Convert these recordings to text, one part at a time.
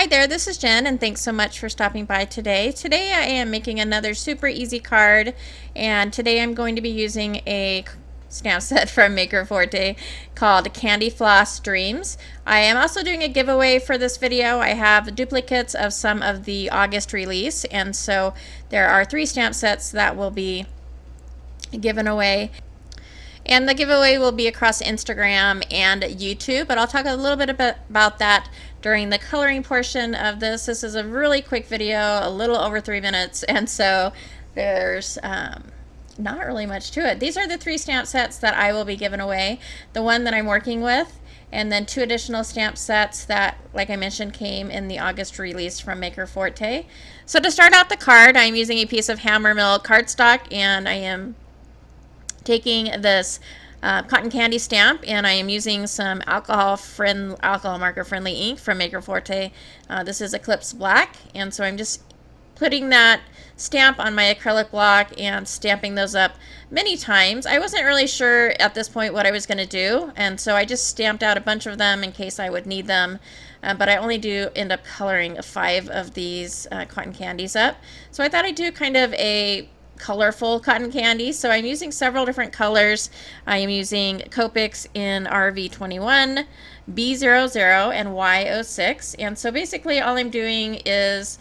Hi there, this is Jen, and thanks so much for stopping by today. Today I am making another super easy card, and today I'm going to be using a stamp set from Maker Forte called Candy Floss Dreams. I am also doing a giveaway for this video. I have duplicates of some of the August release, and so there are 3 stamp sets that will be given away. And the giveaway will be across Instagram and YouTube, but I'll talk a little bit about that during the coloring portion of this. This is a really quick video, a little over 3 minutes, and so there's not really much to it. These are the 3 stamp sets that I will be giving away. The one that I'm working with, and then 2 additional stamp sets that, like I mentioned, came in the August release from Maker Forte. So to start out the card, I'm using a piece of Hammermill cardstock, and I am taking this cotton candy stamp, and I am using some alcohol marker friendly ink from Maker Forte. This is Eclipse black, and so I'm just putting that stamp on my acrylic block and stamping those up many times. I wasn't really sure at this point what I was going to do, and so I just stamped out a bunch of them in case I would need them, but I only do end up coloring 5 of these cotton candies up. So I thought I'd do kind of a colorful cotton candy, so I'm using several different colors. I am using Copics in RV21, B00, and Y06, and so basically all I'm doing is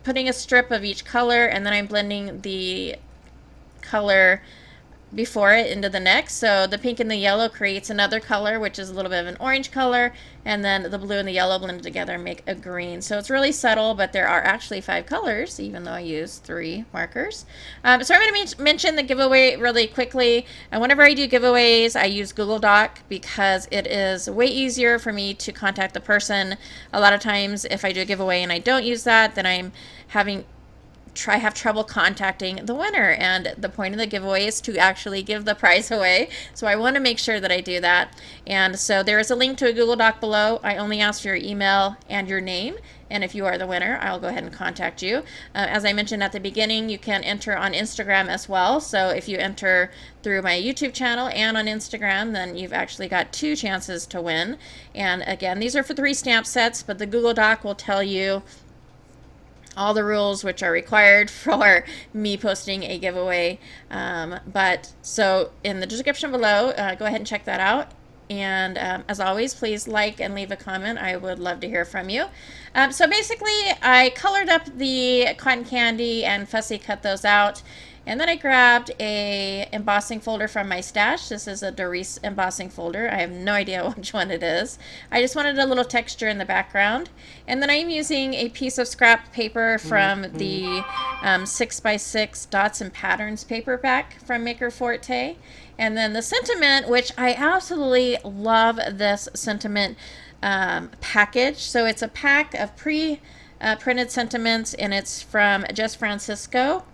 putting a strip of each color, and then I'm blending the color before it into the next. So the pink and the yellow creates another color, which is a little bit of an orange color, and then the blue and the yellow blended together make a green. So it's really subtle, but there are actually 5 colors, even though I use 3 markers. So I'm going to mention the giveaway really quickly. And whenever I do giveaways, I use Google Doc because it is way easier for me to contact the person. A lot of times if I do a giveaway and I don't use that, then I'm have trouble contacting the winner, and the point of the giveaway is to actually give the prize away, so I want to make sure that I do that. And so there is a link to a Google Doc below. I only ask for your email and your name, and if you are the winner, I'll go ahead and contact you. As I mentioned at the beginning, you can enter on Instagram as well, so if you enter through my YouTube channel and on Instagram, then you've actually got 2 chances to win. And again, these are for 3 stamp sets, but the Google Doc will tell you all the rules which are required for me posting a giveaway. But so in the description below, go ahead and check that out. And as always, please like and leave a comment. I would love to hear from you. So basically, I colored up the cotton candy and fussy cut those out. And then I grabbed a embossing folder from my stash. This is a Doris embossing folder. I have no idea which one it is. I just wanted a little texture in the background. And then I'm using a piece of scrap paper from the 6x6 Dots and Patterns paperback from Maker Forte. And then the sentiment, which I absolutely love this sentiment package. So it's a pack of pre-printed sentiments, and it's from Just Francisco.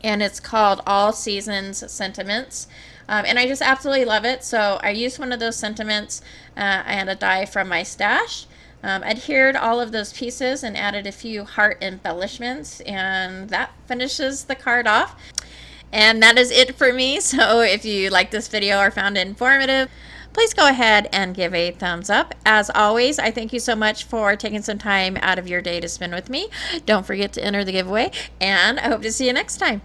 And it's called All Seasons Sentiments. And I just absolutely love it. So I used one of those sentiments and a die from my stash. Adhered all of those pieces and added a few heart embellishments, and that finishes the card off. And that is it for me. So if you like this video or found it informative, please go ahead and give a thumbs up. As always, I thank you so much for taking some time out of your day to spend with me. Don't forget to enter the giveaway, and I hope to see you next time.